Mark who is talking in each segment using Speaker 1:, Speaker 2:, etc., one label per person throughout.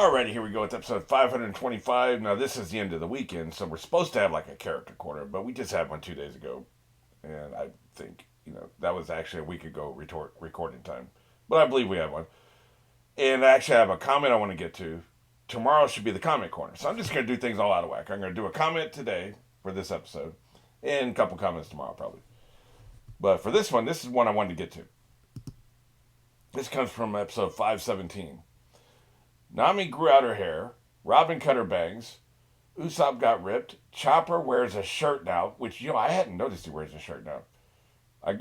Speaker 1: Alrighty, here we go with episode 525. Now, this is the end of the weekend, so we're supposed to have like a character corner, but we just had one 2 days ago. And I think, that was actually a week ago recording time. But I believe we have one. And I actually have a comment I want to get to. Tomorrow should be the comment corner. So I'm just going to do things all out of whack. I'm going to do a comment today for this episode, and a couple comments tomorrow, probably. But for this one, this is one I wanted to get to. This comes from episode 517. Nami grew out her hair. Robin cut her bangs. Usopp got ripped. Chopper wears a shirt now, which, I hadn't noticed he wears a shirt now. I,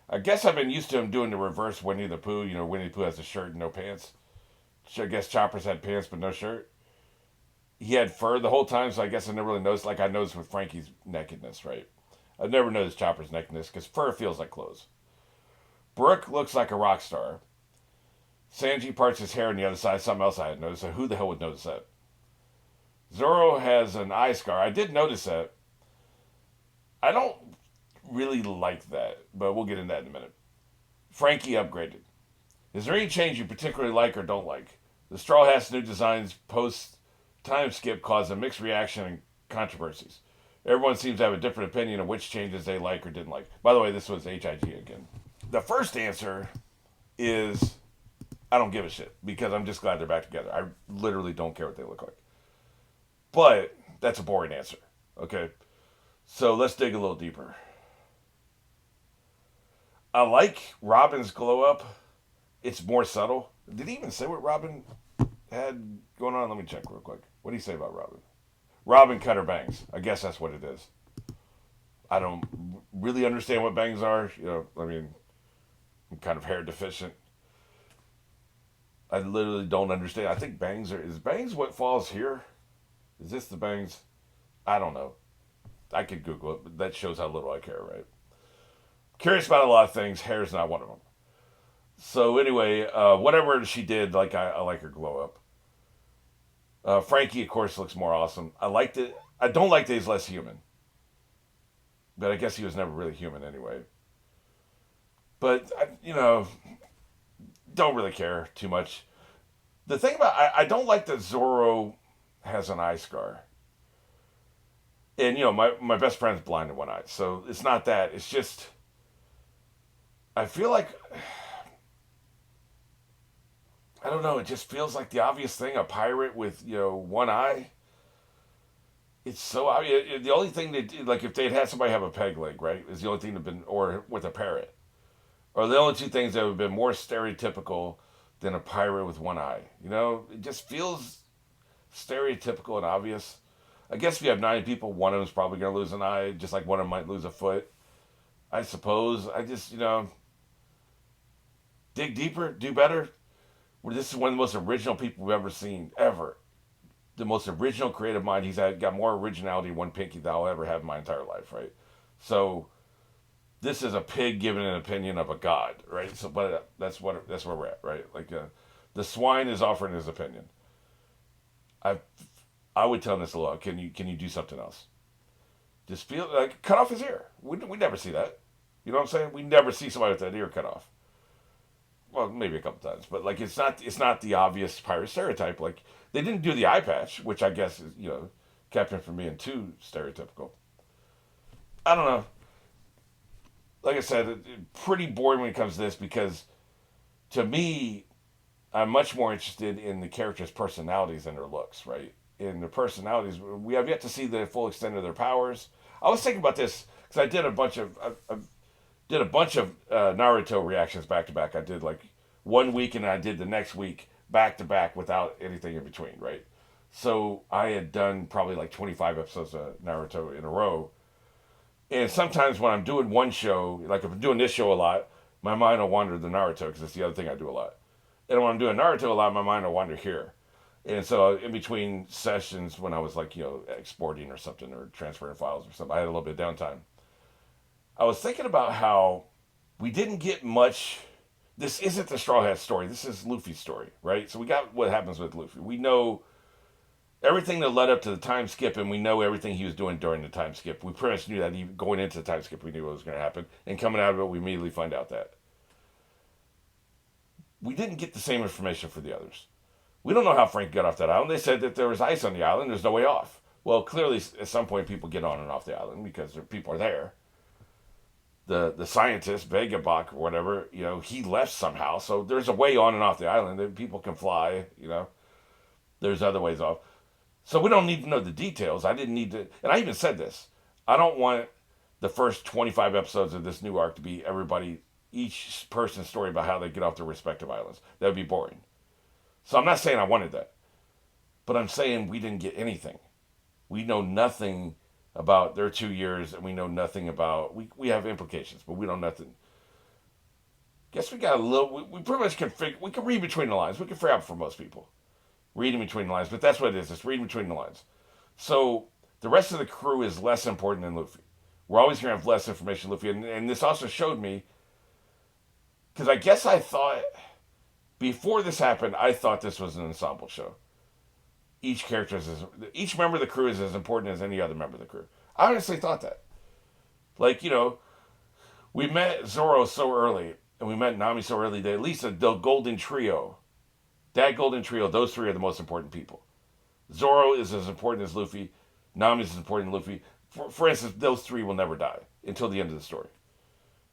Speaker 1: I guess I've been used to him doing the reverse Winnie the Pooh. Winnie the Pooh has a shirt and no pants. I guess Chopper's had pants but no shirt. He had fur the whole time, so I guess I never really noticed, like I noticed with Frankie's nakedness, right? I've never noticed Chopper's nakedness because fur feels like clothes. Brooke looks like a rock star. Sanji parts his hair on the other side, something else I had noticed, so who the hell would notice that? Zoro has an eye scar. I did notice that. I don't really like that, but we'll get into that in a minute. Frankie upgraded. Is there any change you particularly like or don't like? The Straw Hat's new designs post time skip caused a mixed reaction and controversies. Everyone seems to have a different opinion of which changes they like or didn't like. By the way, this was HIG again. The first answer is I don't give a shit because I'm just glad they're back together. I literally don't care what they look like. But that's a boring answer. Okay? So let's dig a little deeper. I like Robin's glow up. It's more subtle. Did he even say what Robin had going on? Let me check real quick. What did he say about Robin? Robin cut her bangs. I guess that's what it is. I don't really understand what bangs are. I'm kind of hair deficient. I literally don't understand. I think is bangs what falls here? Is this the bangs? I don't know. I could Google it, but that shows how little I care, right? Curious about a lot of things. Hair's not one of them. So anyway, whatever she did, I like her glow up. Frankie, of course, looks more awesome. I liked it. I don't like that he's less human. But I guess he was never really human anyway. But, don't really care too much. The thing about, I don't like that Zoro has an eye scar. And, my best friend's blind in one eye. So it's not that. It's just, I feel like, I don't know, it just feels like the obvious thing, a pirate with, one eye. It's so obvious. The only thing they did, like if they'd had somebody have a peg leg, right, is the only thing that been, or with a parrot. Or the only two things that would have been more stereotypical than a pirate with one eye. It just feels stereotypical and obvious. I guess if you have 9 people, one of them's probably going to lose an eye, just like one of them might lose a foot. I suppose. I just, dig deeper, do better. This is one of the most original people we've ever seen, ever. The most original creative mind. He's got more originality in one Pinky than I'll ever have in my entire life, right? So, this is a pig giving an opinion of a god, right? So, but that's where we're at, right? The swine is offering his opinion. I would tell him this a lot. Can you do something else? Just feel like cut off his ear. We never see that. You know what I'm saying? We never see somebody with that ear cut off. Well, maybe a couple times, but it's not the obvious pirate stereotype. Like they didn't do the eye patch, which I guess is kept him from being too stereotypical. I don't know. Like I said, pretty boring when it comes to this because to me, I'm much more interested in the characters' personalities than their looks, right? In their personalities, we have yet to see the full extent of their powers. I was thinking about this because I did a bunch of Naruto reactions back to back. I did like 1 week and I did the next week back to back without anything in between, right? So I had done probably like 25 episodes of Naruto in a row. And sometimes when I'm doing one show, like if I'm doing this show a lot, my mind will wander to Naruto because it's the other thing I do a lot. And when I'm doing Naruto a lot, my mind will wander here. And so in between sessions when I was like, exporting or something or transferring files or something, I had a little bit of downtime. I was thinking about how we didn't get much. This isn't the Straw Hat story. This is Luffy's story, right? So we got what happens with Luffy. We know everything that led up to the time skip, and we know everything he was doing during the time skip. We pretty much knew that even going into the time skip, we knew what was going to happen. And coming out of it, we immediately find out that. We didn't get the same information for the others. We don't know how Frank got off that island. They said that there was ice on the island. There's no way off. Well, clearly, at some point, people get on and off the island because people are there. The scientist, Vegabach or whatever, he left somehow. So there's a way on and off the island that people can fly, There's other ways off. So we don't need to know the details. I didn't need to, and I even said this. I don't want the first 25 episodes of this new arc to be each person's story about how they get off their respective islands. That would be boring. So I'm not saying I wanted that. But I'm saying we didn't get anything. We know nothing about their 2 years, and we know nothing about, we have implications, but we know nothing. Guess we got a little, we pretty much we can read between the lines. We can figure out for most people. Reading between the lines, but that's what it is. It's reading between the lines. So the rest of the crew is less important than Luffy. We're always going to have less information Luffy. And this also showed me, because I guess I thought, before this happened, I thought this was an ensemble show. Each member of the crew is as important as any other member of the crew. I honestly thought that. Like, we met Zoro so early, and we met Nami so early that at least the Golden Trio, that Golden Trio, those three are the most important people. Zoro is as important as Luffy. Nami is as important as Luffy. For instance, those three will never die until the end of the story.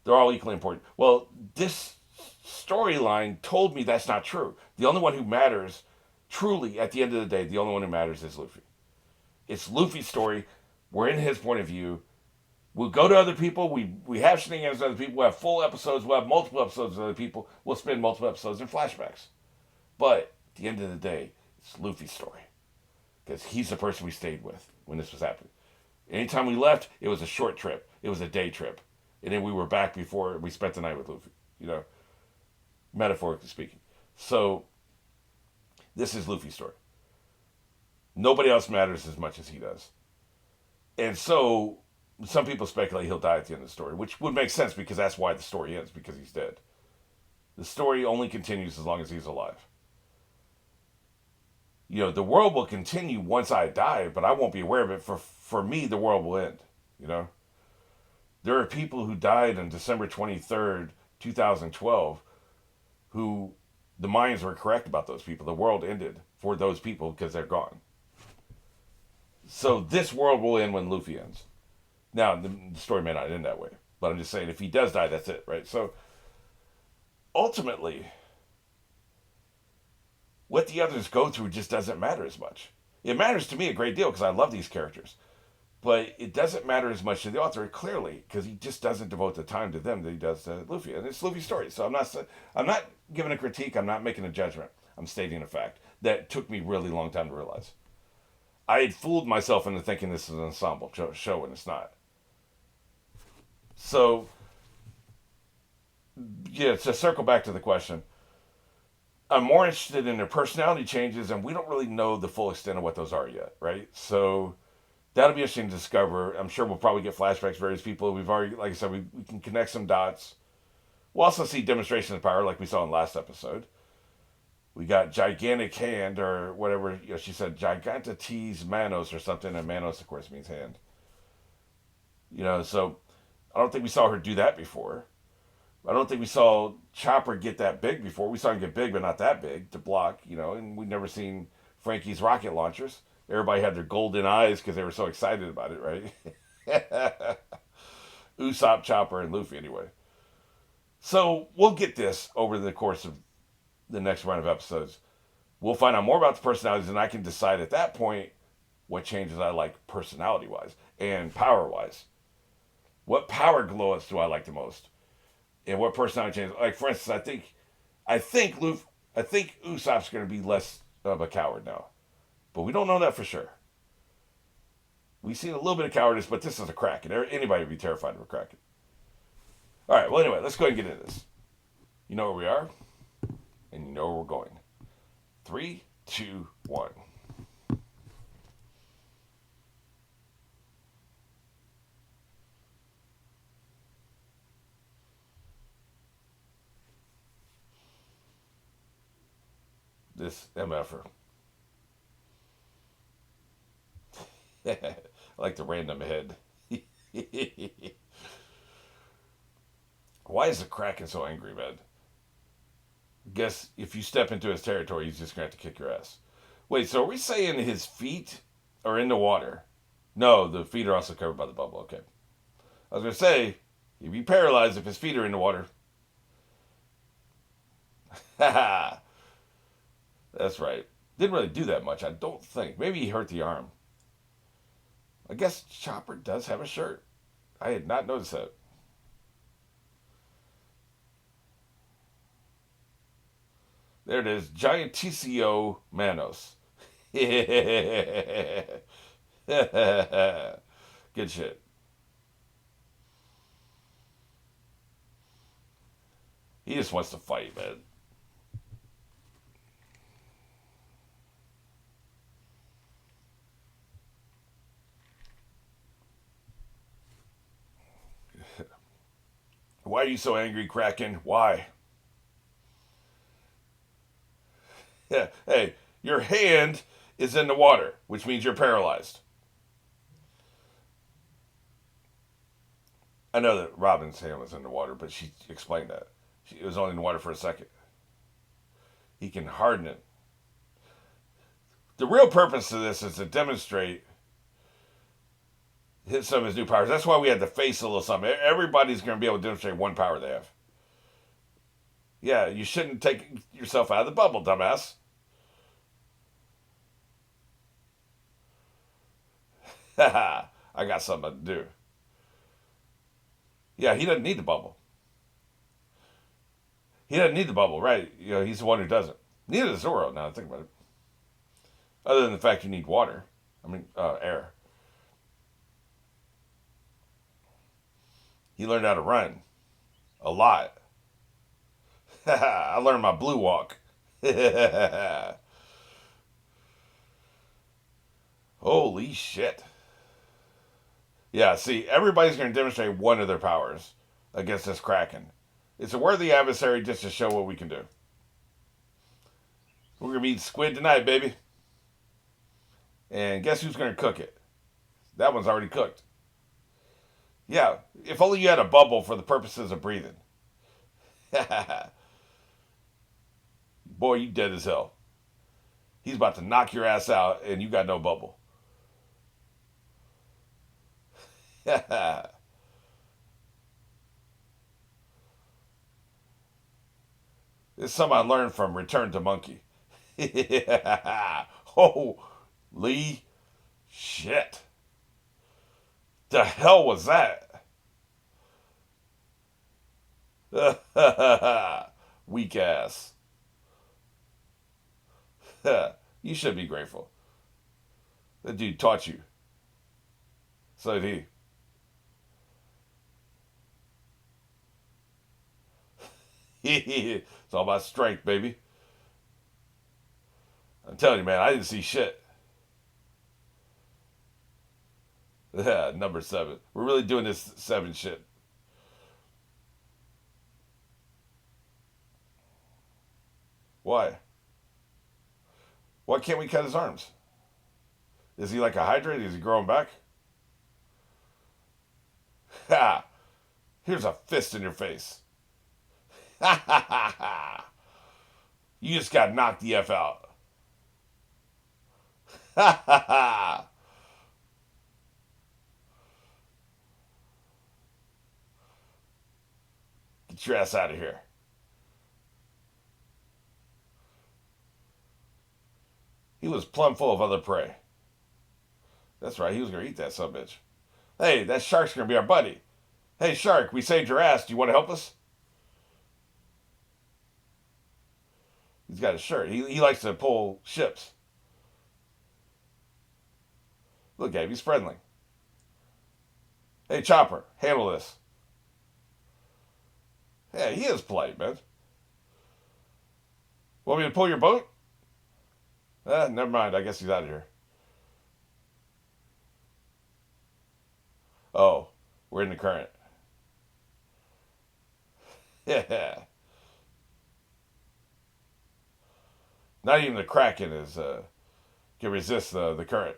Speaker 1: They're all equally important. Well, this storyline told me that's not true. The only one who matters, truly, at the end of the day, the only one who matters is Luffy. It's Luffy's story. We're in his point of view. We'll go to other people. We have shenanigans with other people. We'll have full episodes. We'll have multiple episodes with other people. We'll spend multiple episodes in flashbacks. But at the end of the day, it's Luffy's story. Because he's the person we stayed with when this was happening. Anytime we left, it was a short trip. It was a day trip. And then we were back before we spent the night with Luffy. Metaphorically speaking. So, this is Luffy's story. Nobody else matters as much as he does. And so, some people speculate he'll die at the end of the story, which would make sense because that's why the story ends, because he's dead. The story only continues as long as he's alive. The world will continue once I die, but I won't be aware of it. For me, the world will end, There are people who died on December 23rd, 2012, who the Mayans were correct about those people. The world ended for those people because they're gone. So this world will end when Luffy ends. Now, the story may not end that way, but I'm just saying if he does die, that's it, right? So ultimately, what the others go through just doesn't matter as much. It matters to me a great deal because I love these characters. But it doesn't matter as much to the author, clearly, because he just doesn't devote the time to them that he does to Luffy. And it's Luffy's story. So I'm not giving a critique. I'm not making a judgment. I'm stating a fact that took me a really long time to realize. I had fooled myself into thinking this is an ensemble show, and it's not. So, yeah, to circle back to the question, I'm more interested in their personality changes, and we don't really know the full extent of what those are yet, right? So that'll be interesting to discover. I'm sure we'll probably get flashbacks, various people. We've already, like I said, we can connect some dots. We'll also see demonstrations of power like we saw in last episode. We got gigantic hand or whatever, she said gigantites manos or something, and manos, of course, means hand. So I don't think we saw her do that before. I don't think we saw Chopper get that big before. We saw him get big, but not that big to block, and we've never seen Frankie's rocket launchers. Everybody had their golden eyes because they were so excited about it, right? Usopp, Chopper, and Luffy, anyway. So we'll get this over the course of the next round of episodes. We'll find out more about the personalities, and I can decide at that point what changes I like personality-wise and power-wise. What power glow-ups do I like the most? And what personality changes? Like, for instance, I think Usopp's going to be less of a coward now. But we don't know that for sure. We've seen a little bit of cowardice, but this is a Kraken. Anybody would be terrified of a Kraken. All right, well, anyway, let's go ahead and get into this. You know where we are, and you know where we're going. 3, 2, 1. This MFer. I like the random head. Why is the Kraken so angry, man? Guess if you step into his territory, he's just going to have to kick your ass. Wait, so are we saying his feet are in the water? No, the feet are also covered by the bubble. Okay. I was going to say, he'd be paralyzed if his feet are in the water. Haha. That's right. Didn't really do that much, I don't think. Maybe he hurt the arm. I guess Chopper does have a shirt. I had not noticed that. There it is. Giantissimo Manos. Good shit. He just wants to fight, man. Why are you so angry, Kraken? Why? Yeah. Hey, your hand is in the water, which means you're paralyzed. I know that Robin's hand was in the water, but she explained that. It was only in the water for a second. He can harden it. The real purpose of this is to demonstrate some of his new powers. That's why we had to face a little something. Everybody's going to be able to demonstrate one power they have. Yeah, you shouldn't take yourself out of the bubble, dumbass. Haha, I got something to do. Yeah, he doesn't need the bubble. He doesn't need the bubble, right? You know, he's the one who doesn't. Neither does Zoro, now I think about it. Other than the fact you need water. Air. He learned how to run. A lot. I learned my blue walk. Holy shit. Yeah, see, everybody's going to demonstrate one of their powers against this Kraken. It's a worthy adversary just to show what we can do. We're going to eat squid tonight, baby. And guess who's going to cook it? That one's already cooked. Yeah, if only you had a bubble for the purposes of breathing. Boy, you dead as hell. He's about to knock your ass out and you got no bubble. It's something I learned from Return to Monkey. Holy shit. The hell was that? Weak ass. You should be grateful. That dude taught you. So did he. It's all about strength, baby. I'm telling you, man, I didn't see shit. Number 7. We're really doing this 7 shit. Why? Why can't we cut his arms? Is he like a hydrate? Is he growing back? Ha! Here's a fist in your face. Ha ha ha ha! You just got knocked the F out. Ha ha ha! Get your ass out of here. He was plumb full of other prey. That's right, he was going to eat that subbitch. Hey, that shark's going to be our buddy. Hey, shark, we saved your ass. Do you want to help us? He's got a shirt. He likes to pull ships. Look at him, he's friendly. Hey, Chopper, handle this. Yeah, he is polite, man. Want me to pull your boat? Never mind. I guess he's out of here. Oh, we're in the current. Yeah. Not even the Kraken can resist the current.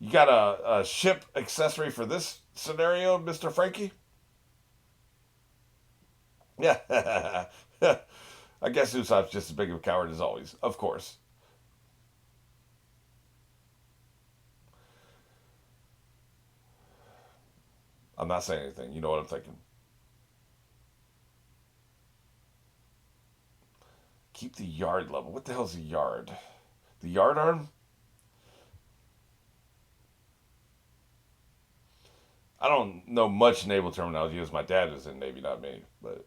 Speaker 1: You got a ship accessory for this scenario, Mr. Frankie? Yeah. I guess Usopp's just as big of a coward as always, of course. I'm not saying anything. You know what I'm thinking. Keep the yard level. What the hell's a yard? The yard arm? I don't know much naval terminology as my dad is in Navy, not me. But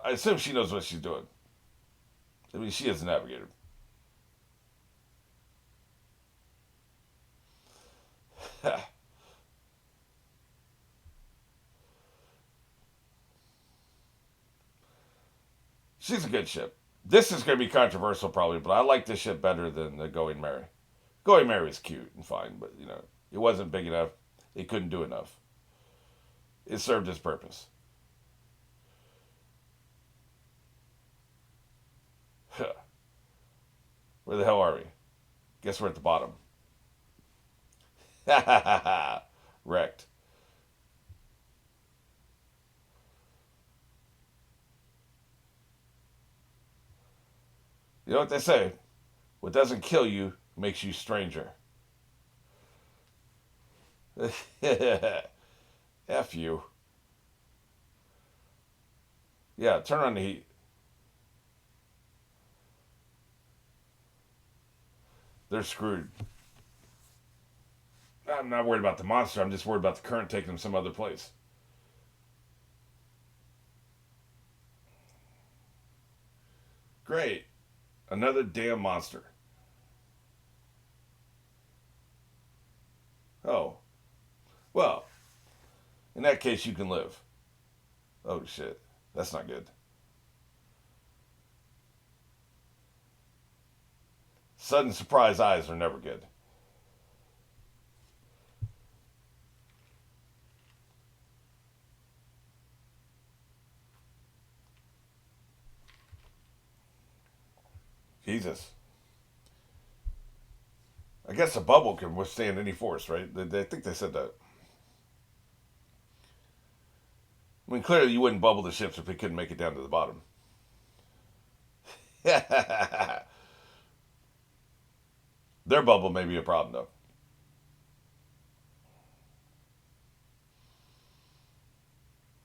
Speaker 1: I assume she knows what she's doing. I mean, she is a navigator. She's a good ship. This is going to be controversial probably, but I like this ship better than the Going Mary. Going Mary is cute and fine, but it wasn't big enough. It couldn't do enough. It served its purpose. Where the hell are we? Guess we're at the bottom. Wrecked. You know what they say? What doesn't kill you makes you stranger. F you. Yeah, turn on the heat. They're screwed. I'm not worried about the monster. I'm just worried about the current taking them some other place. Great. Another damn monster. Oh. Well, in that case, you can live. Oh, shit. That's not good. Sudden surprise eyes are never good. Jesus. I guess a bubble can withstand any force, right? I think they said that. I mean, clearly you wouldn't bubble the ships if we couldn't make it down to the bottom. Their bubble may be a problem, though.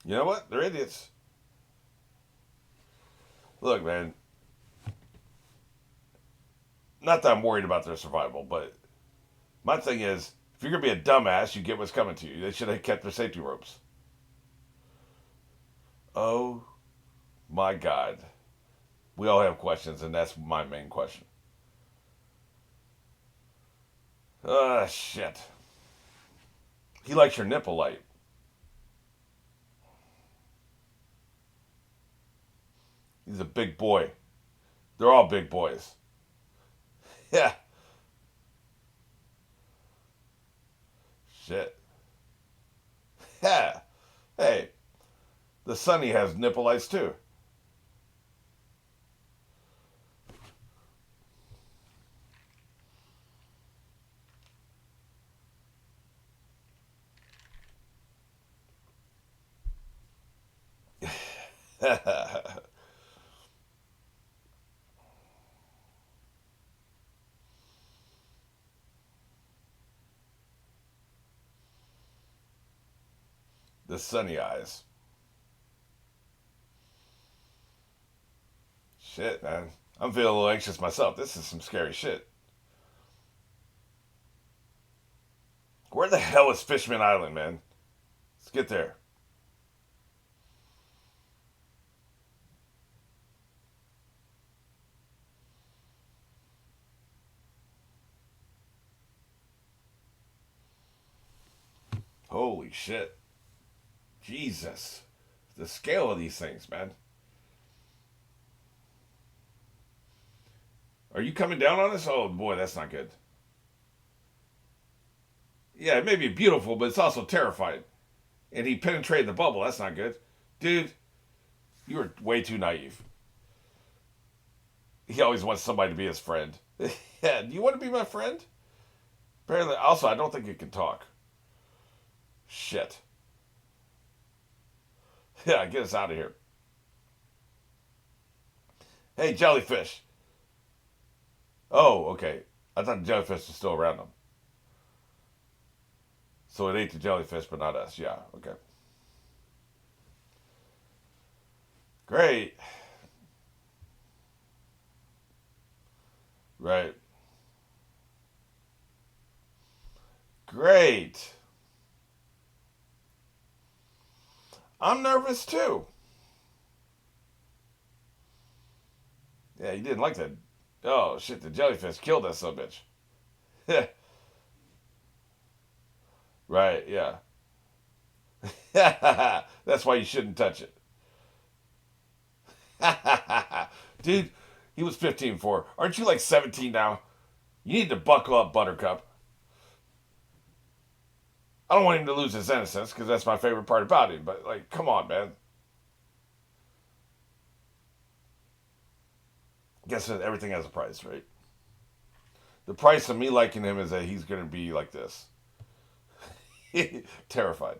Speaker 1: You know what? They're idiots. Look, man. Not that I'm worried about their survival, but my thing is, if you're going to be a dumbass, you get what's coming to you. They should have kept their safety ropes. Oh my God. We all have questions, and that's my main question. Shit. He likes your nipple light. He's a big boy. They're all big boys. Yeah. Shit. Yeah. Hey, the Sunny has nipple lights too. The Sunny eyes. Shit, man. I'm feeling a little anxious myself. This is some scary shit. Where the hell is Fishman Island, man? Let's get there. Holy shit. Jesus. The scale of these things, man. Are you coming down on us? Oh boy, that's not good. Yeah, it may be beautiful, but it's also terrifying. And he penetrated the bubble. That's not good. Dude, you are way too naive. He always wants somebody to be his friend. Yeah, do you want to be my friend? Apparently, also, I don't think it can talk. Shit. Yeah, get us out of here. Hey, jellyfish. Oh, okay. I thought the jellyfish was still around them. So it ate the jellyfish, but not us. Yeah, okay. Great. Right. Great. I'm nervous too. Yeah, you didn't like that. Oh, shit, the jellyfish killed that son bitch. Right, yeah. That's why you shouldn't touch it. Dude, he was 15 for. Aren't you like 17 now? You need to buckle up, Buttercup. I don't want him to lose his innocence because that's my favorite part about him. But like, come on, man. Guess that everything has a price, right? The price of me liking him is that he's going to be like this, terrified.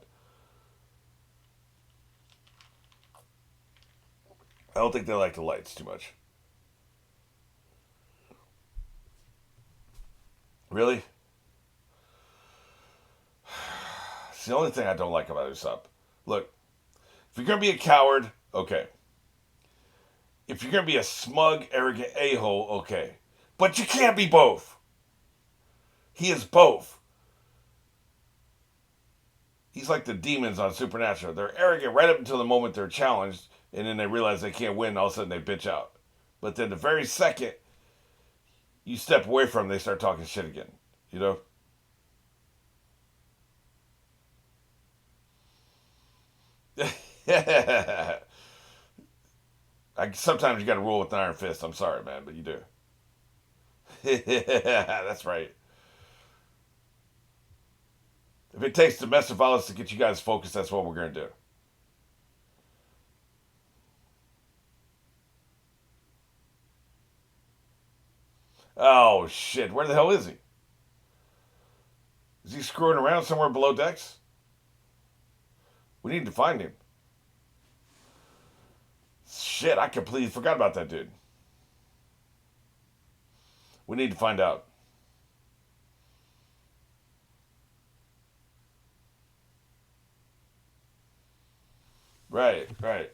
Speaker 1: I don't think they like the lights too much. Really? It's the only thing I don't like about Usopp. Look, if you're going to be a coward, okay. If you're going to be a smug, arrogant a hole, okay. But you can't be both. He is both. He's like the demons on Supernatural. They're arrogant right up until the moment they're challenged, and then they realize they can't win, and all of a sudden they bitch out. But then the very second you step away from them, they start talking shit again. You know? Sometimes you got to rule with an iron fist. I'm sorry, man, but you do. That's right. If it takes domestic violence to get you guys focused, that's what we're going to do. Oh, shit. Where the hell is he? Is he screwing around somewhere below decks? We need to find him. Shit, I completely forgot about that dude. We need to find out. Right, right.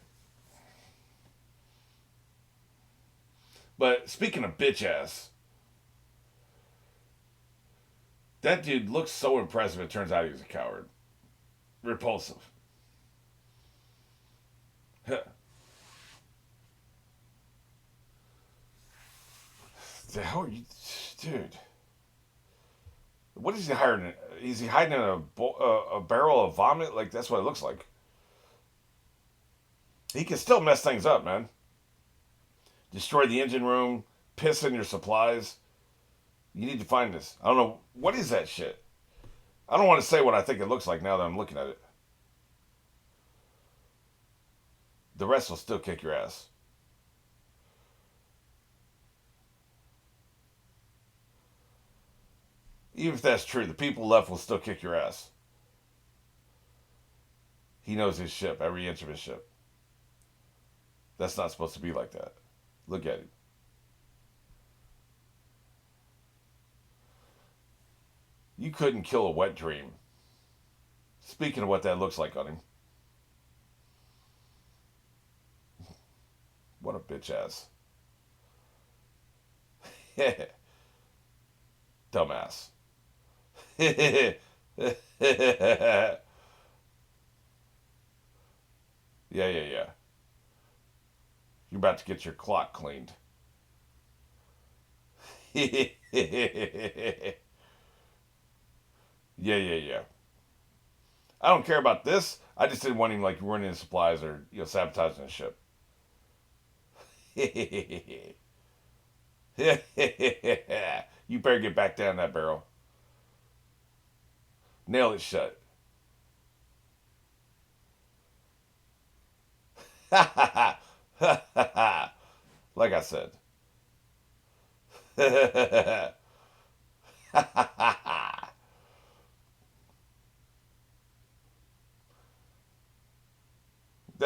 Speaker 1: But speaking of bitch ass, that dude looks so impressive. It turns out he was a coward. Repulsive. The hell are you, dude? What is he hiding? Is he hiding in a barrel of vomit? Like that's what it looks like. He can still mess things up, man. Destroy the engine room, piss in your supplies. You need to find this. I don't know what is that shit. I don't want to say what I think it looks like now that I'm looking at it. The rest will still kick your ass. Even if that's true, the people left will still kick your ass. He knows his ship, every inch of his ship. That's not supposed to be like that. Look at him. You couldn't kill a wet dream. Speaking of what that looks like on him. What a bitch ass. Dumbass. Yeah, yeah, yeah. You're about to get your clock cleaned. Yeah, yeah. I don't care about this. I just didn't want him like running supplies or sabotaging the ship. You better get back down that barrel. Nail it shut. Like I said. That's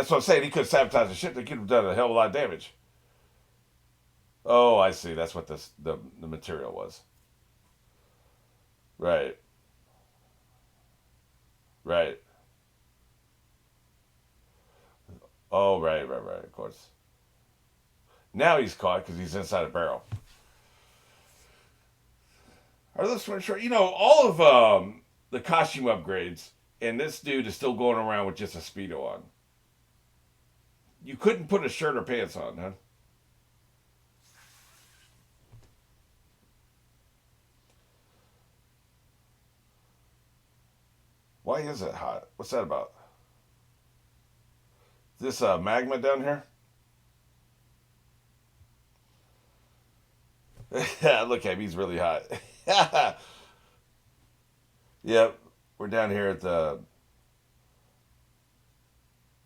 Speaker 1: what I'm saying. He could have sabotaged the ship. They could have done a hell of a lot of damage. Oh, I see. That's what the material was. Right. Right. Oh, right. Of course. Now he's caught because he's inside a barrel. Are those short? All of the costume upgrades, and this dude is still going around with just a speedo on. You couldn't put a shirt or pants on, huh? Why is it hot? What's that about? Is this magma down here? Look at him. He's really hot. Yep. We're down here at the.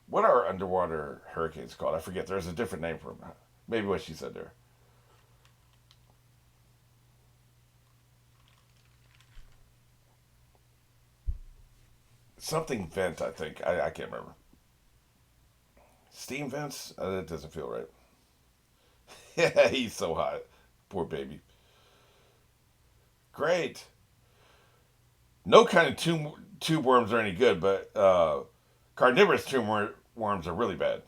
Speaker 1: What are underwater hurricanes called? I forget. There's a different name for them. Maybe what she said there. Something vent, I think. I can't remember. Steam vents? That doesn't feel right. Yeah, he's so hot. Poor baby. Great. No kind of tube worms are any good, but carnivorous worms are really bad.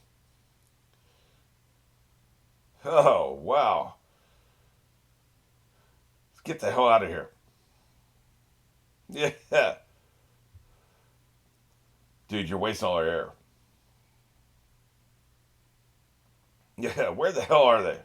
Speaker 1: Oh, wow. Let's get the hell out of here. Yeah. Dude, you're wasting all our air. Yeah, where the hell are they?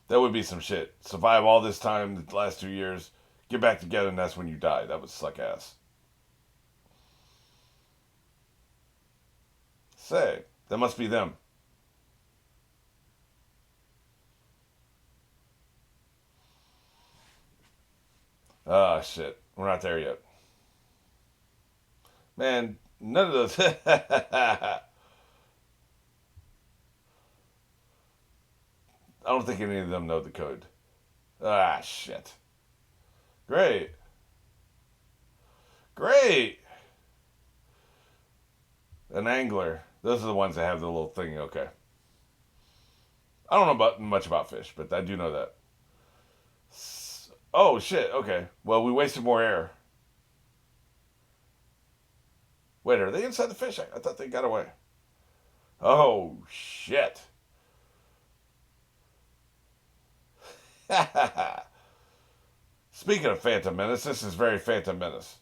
Speaker 1: That would be some shit. Survive all this time, the last 2 years, get back together, and that's when you die. That would suck ass. Say, that must be them. Ah, shit. We're not there yet. Man, none of those. I don't think any of them know the code. Ah, shit. Great. Great. An angler. Those are the ones that have the little thing. Okay. I don't know much about fish, but I do know that. Oh, shit. Okay. Well, we wasted more air. Wait, are they inside the fish? I thought they got away. Oh, shit. Speaking of Phantom Menace, this is very Phantom Menace.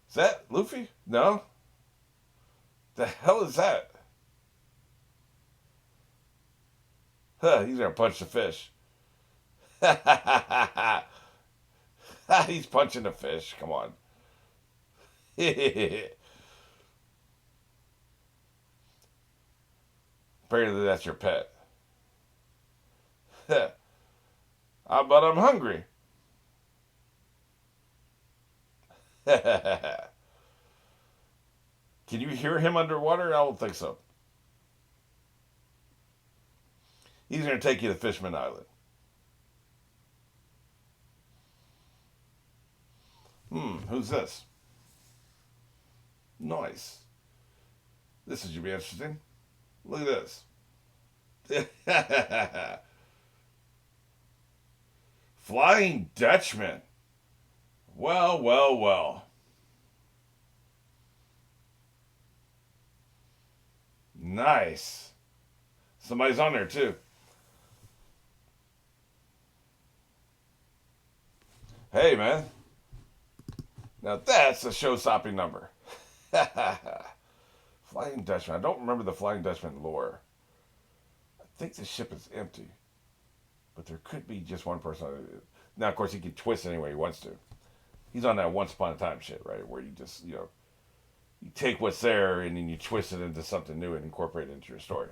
Speaker 1: Is that Luffy? No? The hell is that? Huh, he's gonna punch the fish. He's punching the fish. Come on. Apparently that's your pet. But I'm hungry. Can you hear him underwater? I don't think so. He's going to take you to Fishman Island. Who's this? Nice. This should be interesting. Look at this. Flying Dutchman. Well. Nice. Somebody's on there too. Hey, man. Now that's a show-stopping number. Flying Dutchman. I don't remember the Flying Dutchman lore. I think the ship is empty. But there could be just one person on it. Now, of course, he can twist it any way he wants to. He's on that Once Upon a Time shit, right? Where you just, you take what's there and then you twist it into something new and incorporate it into your story.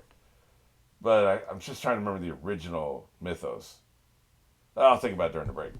Speaker 1: But I'm just trying to remember the original mythos. I'll think about it during the break.